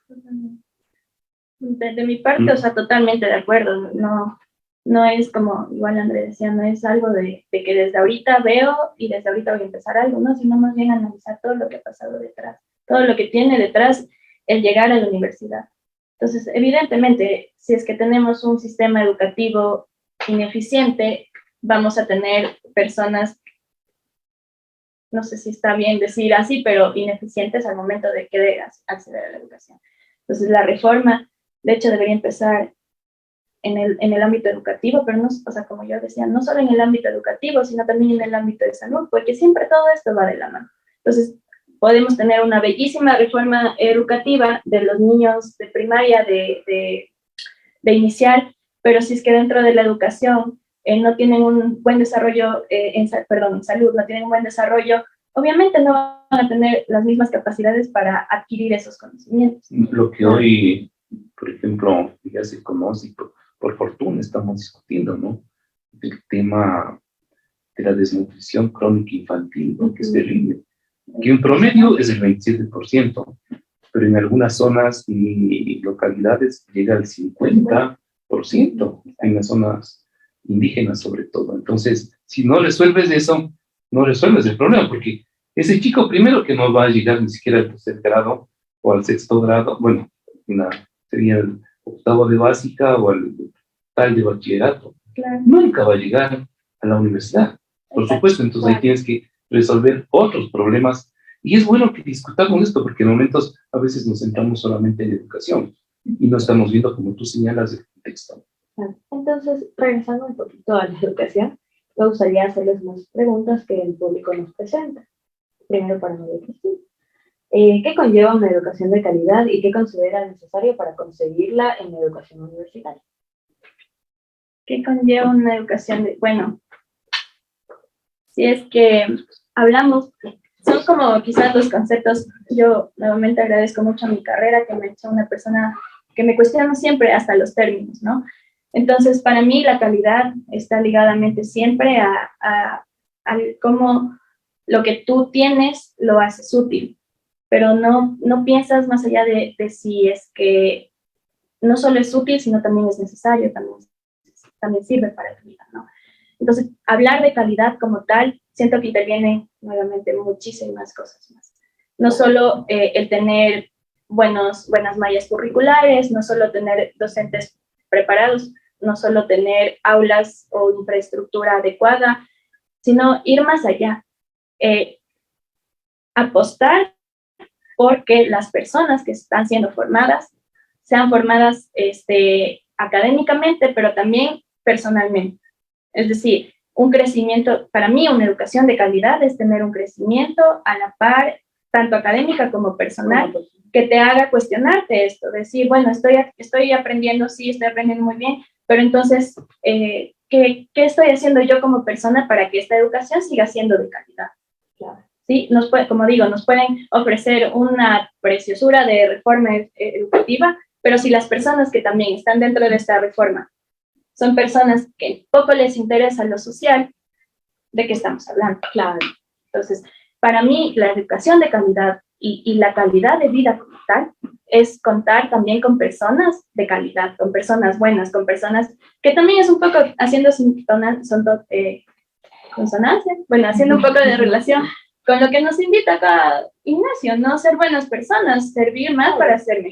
De mi parte, o sea, totalmente de acuerdo. No es como, igual André decía, no es algo de que desde ahorita veo y desde ahorita voy a empezar algo, ¿no? Sino más bien analizar todo lo que ha pasado detrás, todo lo que tiene detrás el llegar a la universidad. Entonces, evidentemente, si es que tenemos un sistema educativo ineficiente, vamos a tener personas, no sé si está bien decir así, pero ineficientes al momento de querer acceder a la educación. Entonces, la reforma, de hecho, debería empezar en el ámbito educativo, pero no, o sea, como yo decía, no solo en el ámbito educativo, sino también en el ámbito de salud, porque siempre todo esto va de la mano. Entonces, podemos tener una bellísima reforma educativa de los niños de primaria, de inicial, pero si es que dentro de la educación no tienen un buen desarrollo, en salud, no tienen un buen desarrollo, obviamente no van a tener las mismas capacidades para adquirir esos conocimientos. Lo que hoy, por ejemplo, ya se conoce, y por fortuna estamos discutiendo, ¿no? El tema de la desnutrición crónica infantil, ¿no? Que es terrible. Que en promedio es el 27%, pero en algunas zonas y localidades llega al 50%, en las zonas indígenas sobre todo. Entonces, si no resuelves eso, no resuelves el problema, porque ese chico primero que no va a llegar ni siquiera al tercer grado o al sexto grado, bueno, sería el octavo de básica o el tal de bachillerato, Claro. nunca va a llegar a la universidad, por supuesto. Entonces ahí tienes que resolver otros problemas, y es bueno que discutamos esto, porque en momentos a veces nos centramos solamente en educación y no estamos viendo, como tú señalas, el contexto. Entonces, regresando un poquito a la educación, me gustaría hacerles más preguntas que el público nos presenta. Primero para María Cristina. ¿Qué conlleva una educación de calidad y qué considera necesario para conseguirla en la educación universitaria? ¿Qué conlleva una educación de, bueno, si es que hablamos, son como quizás los conceptos, yo nuevamente agradezco mucho a mi carrera, que me ha hecho una persona que me cuestiona siempre hasta los términos, ¿no? Entonces, para mí la calidad está ligadamente siempre a cómo lo que tú tienes lo haces útil, pero no piensas más allá de si es que no solo es útil, sino también es necesario, también sirve para la vida, ¿no? Entonces, hablar de calidad como tal, siento que intervienen nuevamente muchísimas cosas más. No solo el tener buenas mallas curriculares, no solo tener docentes preparados, no solo tener aulas o infraestructura adecuada, sino ir más allá. Apostar porque las personas que están siendo formadas sean formadas académicamente, pero también personalmente. Es decir, un crecimiento, para mí una educación de calidad es tener un crecimiento a la par, tanto académica como personal, que te haga cuestionarte esto, decir, bueno, estoy aprendiendo, sí, estoy aprendiendo muy bien, pero entonces, ¿qué estoy haciendo yo como persona para que esta educación siga siendo de calidad? Claro. ¿Sí? Como digo, nos pueden ofrecer una preciosura de reforma educativa, pero si las personas que también están dentro de esta reforma son personas que poco les interesa lo social, ¿de qué estamos hablando? Claro. Entonces, para mí, la educación de calidad y la calidad de vida como tal es contar también con personas de calidad, con personas buenas, con personas que también es un poco haciendo consonancia, bueno, haciendo un poco de relación con lo que nos invita acá Ignacio, ¿no? Ser buenas personas, servir más para ser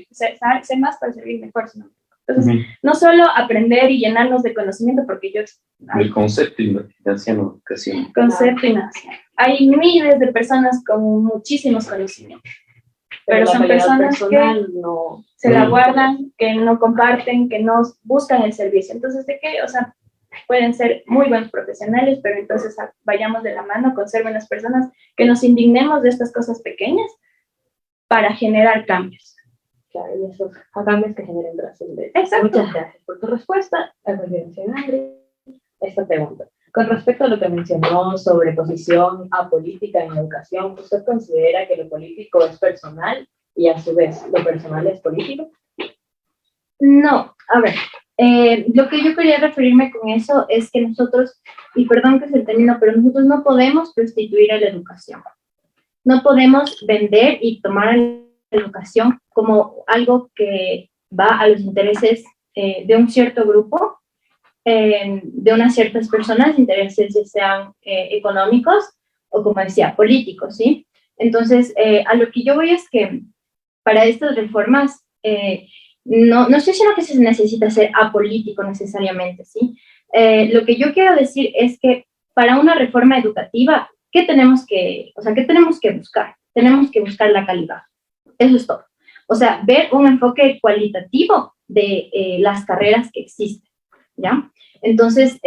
más para servir mejor, ¿no? Entonces, no solo aprender y llenarnos de conocimiento, porque El concepto ignaciano de educación. Concepto ignaciano. Hay miles de personas con muchísimos conocimientos, pero son personas que no se la guardan, que no comparten, que no buscan el servicio. Entonces, ¿de qué? O sea, pueden ser muy buenos profesionales, pero entonces vayamos de la mano con ser buenas personas, que nos indignemos de estas cosas pequeñas para generar cambios. Claro, y esos cambios que generen trascendencia. Exacto. Muchas gracias por tu respuesta. A continuación, André, esta pregunta. Con respecto a lo que mencionó sobre posición apolítica en la educación, ¿usted considera que lo político es personal y a su vez lo personal es político? No, a ver, lo que yo quería referirme con eso es que nosotros, y perdón que se termino, pero nosotros no podemos prostituir a la educación. No podemos vender y tomar la educación como algo que va a los intereses de un cierto grupo, de unas ciertas personas, intereses ya sean económicos o, como decía, políticos, ¿sí? Entonces, a lo que yo voy es que para estas reformas, no estoy diciendo que se necesita ser apolítico necesariamente, ¿sí? Lo que yo quiero decir es que para una reforma educativa, ¿qué tenemos que buscar? Tenemos que buscar la calidad. Eso es todo. O sea, ver un enfoque cualitativo de las carreras que existen, ¿ya? Entonces,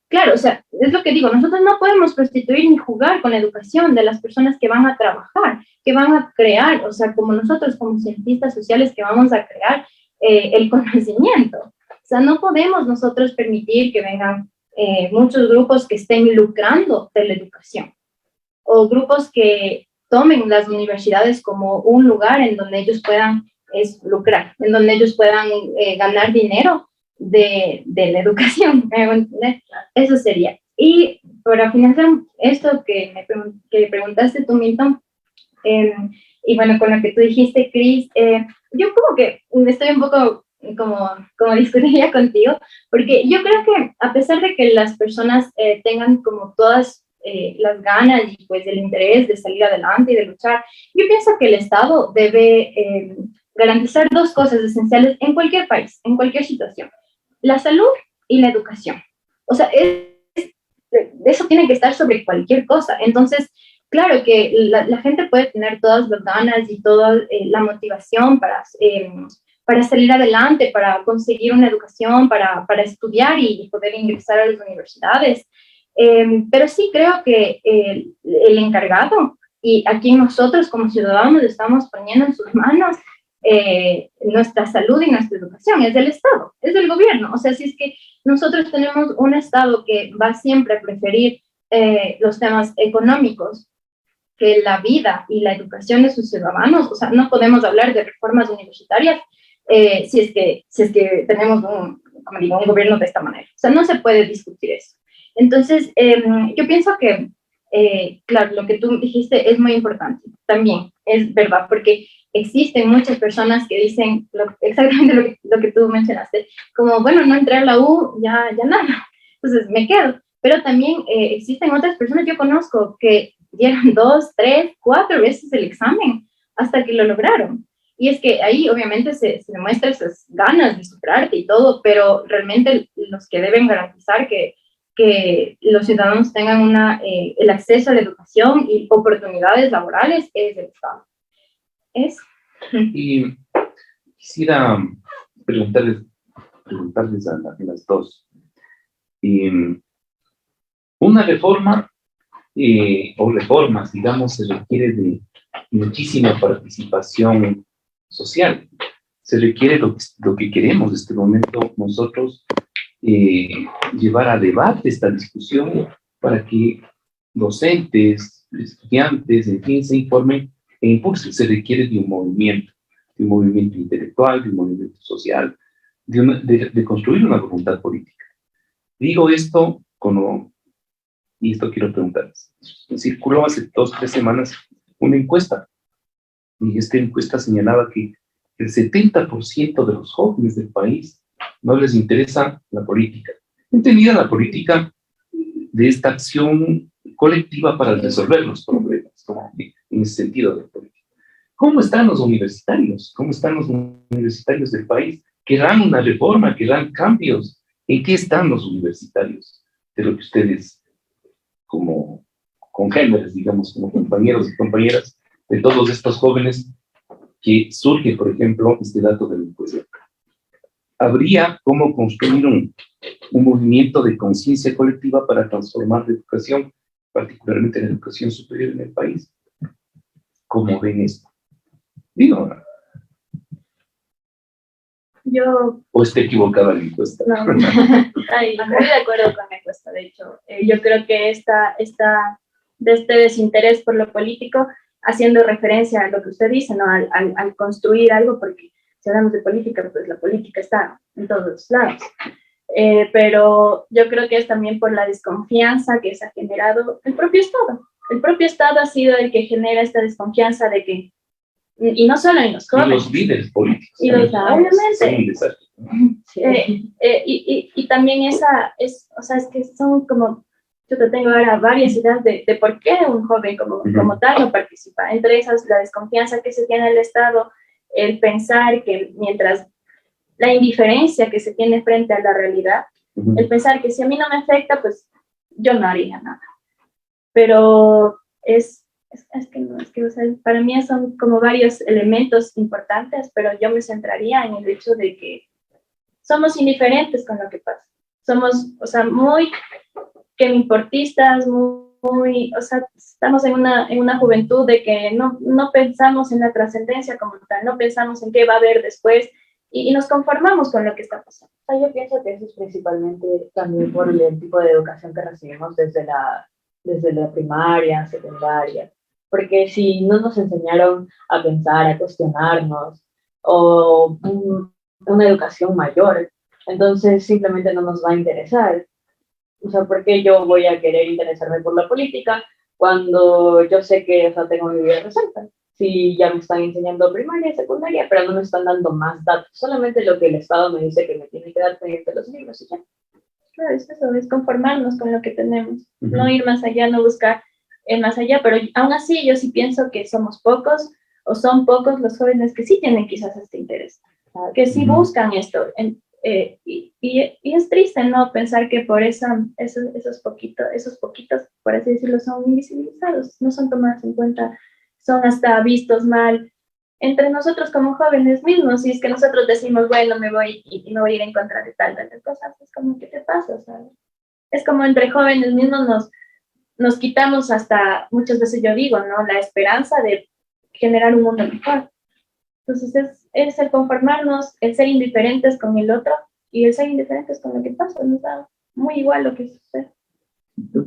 claro, o sea, es lo que digo, nosotros no podemos prostituir ni jugar con la educación de las personas que van a trabajar, que van a crear, o sea, como nosotros como cientistas sociales que vamos a crear el conocimiento. O sea, no podemos nosotros permitir que vengan muchos grupos que estén lucrando de la educación o grupos que tomen las universidades como un lugar en donde ellos puedan lucrar, en donde ellos puedan ganar dinero de la educación. Eso sería. Y para finalizar esto que preguntaste tú, Milton, y bueno, con lo que tú dijiste, Cris, yo como que estoy un poco como discutiría contigo, porque yo creo que a pesar de que las personas tengan como todas las ganas y pues el interés de salir adelante y de luchar, yo pienso que el Estado debe garantizar dos cosas esenciales en cualquier país, en cualquier situación: la salud y la educación. O sea, eso tiene que estar sobre cualquier cosa. Entonces, claro que la gente puede tener todas las ganas y toda la motivación para salir adelante, para conseguir una educación, para estudiar y poder ingresar a las universidades. Pero sí creo que el encargado y a quien nosotros como ciudadanos estamos poniendo en sus manos nuestra salud y nuestra educación es del Estado, es del gobierno. O sea, si es que nosotros tenemos un Estado que va siempre a preferir los temas económicos que la vida y la educación de sus ciudadanos, o sea, no podemos hablar de reformas universitarias si es que tenemos como digo, un gobierno de esta manera. O sea, no se puede discutir eso. Entonces, yo pienso que, claro, lo que tú dijiste es muy importante. También es verdad, porque existen muchas personas que dicen exactamente lo que tú mencionaste, como, bueno, no entré a la U, ya nada, entonces me quedo. Pero también existen otras personas, yo conozco, que dieron 2, 3, 4 veces el examen hasta que lo lograron. Y es que ahí obviamente se demuestra esas ganas de superarte y todo, pero realmente los que deben garantizar que los ciudadanos tengan el acceso a la educación y oportunidades laborales es el Estado. Eso. Y quisiera preguntarles a las dos. Una reforma o reformas, digamos, se requiere de muchísima participación social. Se requiere lo que queremos en este momento nosotros llevar a debate esta discusión para que docentes, estudiantes, en fin, se informen e impulsen. Se requiere de un movimiento intelectual, de un movimiento social, de construir una voluntad política. Digo esto y esto quiero preguntarles. Circuló hace 2 o 3 semanas una encuesta, y esta encuesta señalaba que el 70% de los jóvenes del país no les interesa la política. Entendida la política de esta acción colectiva para resolver los problemas, como en ese sentido de política. ¿Cómo están los universitarios? ¿Cómo están los universitarios del país? ¿Querrán una reforma? ¿Querrán cambios? ¿En qué están los universitarios? De lo que ustedes, como congéneres, digamos, como compañeros y compañeras de todos estos jóvenes, que surge, por ejemplo, este dato de la encuesta. Habría cómo construir un movimiento de conciencia colectiva para transformar la educación, particularmente la educación superior en el país. ¿Cómo ven esto? Digo, ¿o está equivocada la encuesta? No, ay, muy de acuerdo con la encuesta, de hecho. Yo creo que de este desinterés por lo político, haciendo referencia a lo que usted dice, ¿no? Al construir algo, porque si hablamos de política, pues la política está en todos lados. Pero yo creo que es también por la desconfianza que se ha generado el propio Estado. El propio Estado ha sido el que genera esta desconfianza de que, y no solo en los jóvenes. Y los líderes políticos. Y los, obviamente. Sí. Y también o sea, es que son como, yo te tengo ahora varias ideas de por qué un joven como tal no participa. Entre esas, la desconfianza que se tiene del Estado, el pensar que mientras la indiferencia que se tiene frente a la realidad, el pensar que si a mí no me afecta, pues yo no haría nada. Pero es que o sea, para mí son como varios elementos importantes, pero yo me centraría en el hecho de que somos indiferentes con lo que pasa. Somos, o sea, muy importistas, o sea, estamos en una juventud de que no pensamos en la trascendencia como tal, no pensamos en qué va a haber después y nos conformamos con lo que está pasando. O sea, yo pienso que eso es principalmente también por el tipo de educación que recibimos desde la primaria, secundaria, porque si no nos enseñaron a pensar, a cuestionarnos, o una educación mayor, entonces simplemente no nos va a interesar. O sea, ¿por qué yo voy a querer interesarme por la política cuando yo sé que, o sea, tengo mi vida resuelta? Si ya me están enseñando primaria, secundaria, pero no me están dando más datos, solamente lo que el Estado me dice que me tiene que dar mediante los libros y ya. Claro, es eso, es conformarnos con lo que tenemos, no ir más allá, no buscar el más allá, pero aún así yo sí pienso que somos pocos o son pocos los jóvenes que sí tienen quizás este interés, que sí buscan esto. Y es triste, ¿no? Pensar que por esos poquitos, por así decirlo, son invisibilizados, no son tomados en cuenta, son hasta vistos mal entre nosotros como jóvenes mismos. Y es que nosotros decimos, bueno, me voy y me voy a ir en contra de tal cosas, es como, ¿qué te pasa? ¿Sabes? Es como entre jóvenes mismos nos quitamos hasta, muchas veces yo digo, ¿no? La esperanza de generar un mundo mejor. Entonces es el conformarnos, el ser indiferentes con el otro y el ser indiferentes con lo que pasa, nos da muy igual lo que sucede.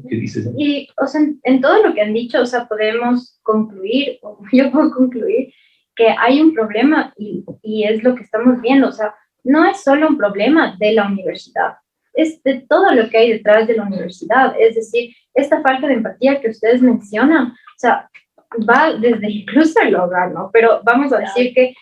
¿Qué dices? Y, o sea, en todo lo que han dicho, o sea, podemos concluir, o yo puedo concluir, que hay un problema y es lo que estamos viendo, o sea, no es solo un problema de la universidad, es de todo lo que hay detrás de la universidad, es decir, esta falta de empatía que ustedes mencionan, o sea, va desde incluso el hogar, ¿no? Pero vamos a decir que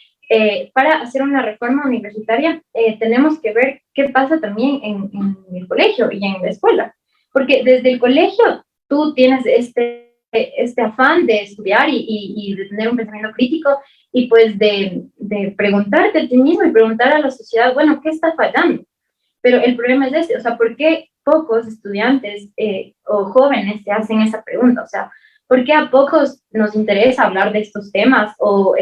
para hacer una reforma universitaria tenemos que ver qué pasa también en el colegio y en la escuela, porque desde el colegio tú tienes este afán de estudiar y de tener un pensamiento crítico y pues de preguntarte a ti mismo y preguntar a la sociedad, bueno, ¿qué está fallando? Pero el problema es ese, o sea, ¿por qué pocos estudiantes o jóvenes se hacen esa pregunta? O sea, ¿por qué a pocos nos interesa hablar de estos temas o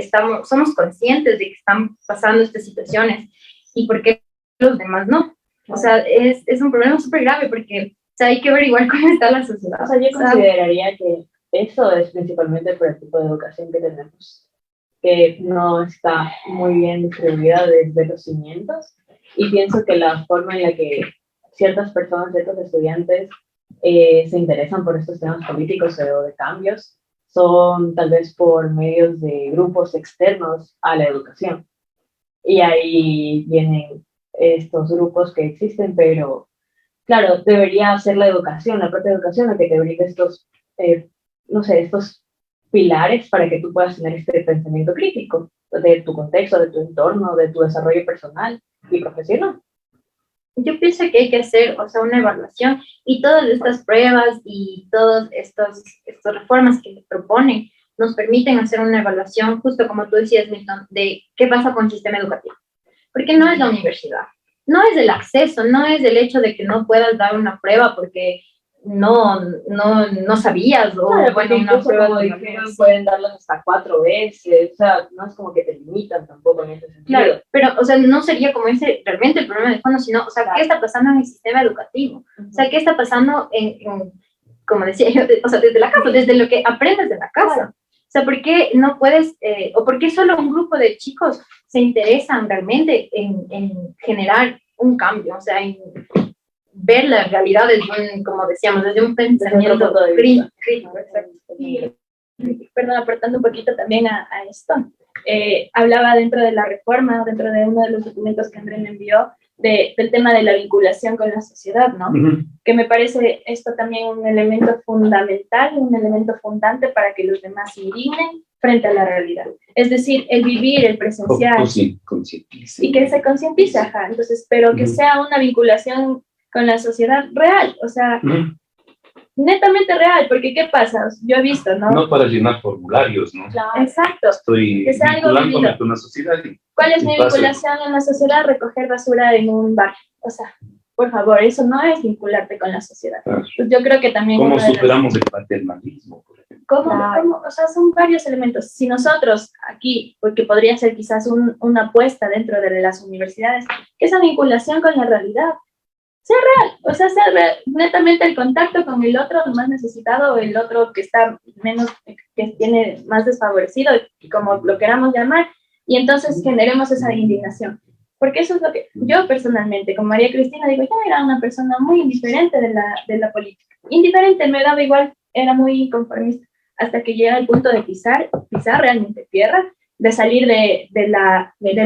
somos conscientes de que están pasando estas situaciones y por qué los demás no? O sea, es un problema súper grave porque, o sea, hay que ver igual cómo está la sociedad. O sea, yo consideraría que eso es principalmente por el tipo de educación que tenemos, que no está muy bien distribuida desde los cimientos, y pienso que la forma en la que ciertas personas, ciertos estudiantes se interesan por estos temas políticos o de cambios son tal vez por medios de grupos externos a la educación. Y ahí vienen estos grupos que existen, pero claro, debería ser la educación, la propia educación, la que te brinde estos, no sé, estos pilares para que tú puedas tener este pensamiento crítico de tu contexto, de tu entorno, de tu desarrollo personal y profesional. Yo pienso que hay que hacer, o sea, una evaluación y todas estas pruebas y todas estas reformas que se proponen nos permiten hacer una evaluación, justo como tú decías, Milton, de qué pasa con el sistema educativo. Porque no es la universidad, no es el acceso, no es el hecho de que no puedas dar una prueba porque no sabías, o claro, bueno, una prueba de pueden darlas hasta 4 veces, o sea, no es como que te limitan tampoco en ese sentido. Claro, pero, o sea, no sería como ese realmente el problema de fondo, sino, o sea, ¿qué está pasando en el sistema educativo? O sea, ¿qué está pasando como decía yo, o sea, desde la casa, desde lo que aprendes de la casa? O sea, ¿por qué no puedes, o por qué solo un grupo de chicos se interesan realmente en generar un cambio? O sea, en ver la realidad desde como decíamos, desde un pensamiento crítico. Y, perdón, aportando un poquito también a esto, hablaba dentro de la reforma, dentro de uno de los documentos que André me envió, del tema de la vinculación con la sociedad, ¿no? Que me parece esto también un elemento fundamental, un elemento fundante para que los demás se indignen frente a la realidad. Es decir, el vivir, el presenciar. Y que se concientice, ajá. Entonces, pero que sea una vinculación con la sociedad real, o sea, netamente real, porque ¿qué pasa? Yo he visto, ¿no? No para llenar formularios, ¿no? Claro. Exacto. Estoy vinculándome con la sociedad. ¿Cuál es mi vinculación en la sociedad? Recoger basura en un bar. O sea, por favor, eso no es vincularte con la sociedad. Claro. Pues yo creo que también... ¿Cómo superamos el paternalismo, por ejemplo? ¿Cómo? O sea, son varios elementos. Si nosotros aquí, porque podría ser quizás una apuesta dentro de las universidades, que esa vinculación con la realidad, o sea, sea netamente el contacto con el otro más necesitado, el otro que está menos, que tiene más desfavorecido, como lo queramos llamar, y entonces generemos esa indignación. Porque eso es lo que yo personalmente, con María Cristina, digo, yo era una persona muy indiferente de la política. Indiferente, me daba igual, era muy conformista, hasta que llega el punto de pisar realmente tierra, de salir de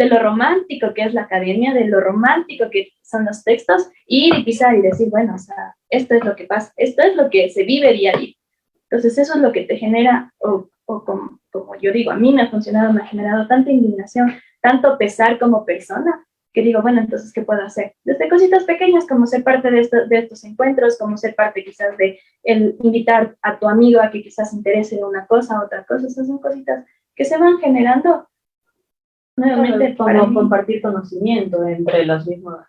lo romántico que es la academia, de lo romántico que son los textos, y pisar y decir, bueno, o sea, esto es lo que pasa, esto es lo que se vive día a día. Entonces eso es lo que te genera, como yo digo, a mí me ha funcionado, me ha generado tanta indignación, tanto pesar como persona, que digo, bueno, entonces, ¿qué puedo hacer? Desde cositas pequeñas, como ser parte de estos encuentros, como ser parte quizás de el invitar a tu amigo a que quizás se interese en una cosa, otra cosa, esas son cositas que se van generando nuevamente para compartir conocimiento entre la misma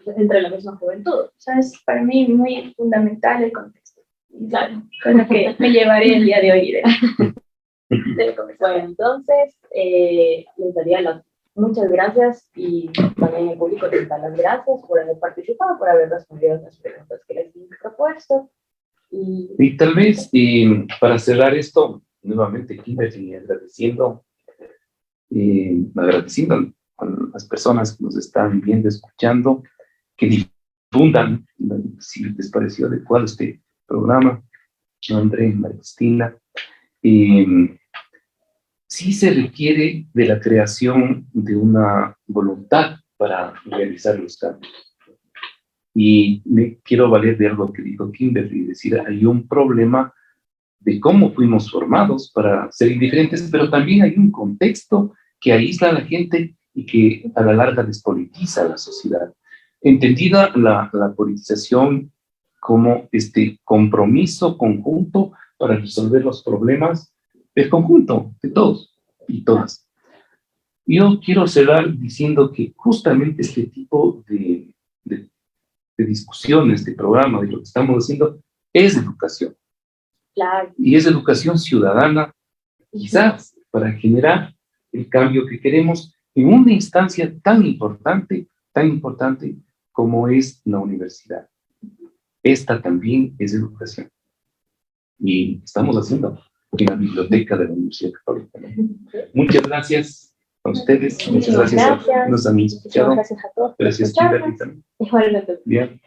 juventud. O sea, es para mí muy fundamental el contexto. Claro, con lo que me llevaré el día de hoy de conversar. Bueno, entonces, les daría muchas gracias, y también el público les da las gracias por haber participado, por haber respondido las preguntas que les he propuesto. Y tal vez, para cerrar esto, nuevamente, Kimberly, agradeciendo a las personas que nos están viendo, escuchando, que difundan, si les pareció adecuado este programa, André, María Cristina. Sí se requiere de la creación de una voluntad para realizar los cambios. Y me quiero valer de algo que dijo Kimberly, es decir, hay un problema de cómo fuimos formados para ser indiferentes, pero también hay un contexto que aísla a la gente y que a la larga despolitiza a la sociedad. Entendida la politización como este compromiso conjunto para resolver los problemas del conjunto, de todos y todas. Yo quiero cerrar diciendo que justamente este tipo de discusiones, de programa, de lo que estamos haciendo, es educación. Claro. Y es educación ciudadana, quizás para generar el cambio que queremos en una instancia tan importante como es la universidad. Esta también es educación. Y estamos haciendo en la biblioteca de la Universidad Católica. Muchas gracias a ustedes, muchas gracias a los que nos han escuchado. Gracias a todos. Gracias, Kimberly, también. Igualmente. Bien.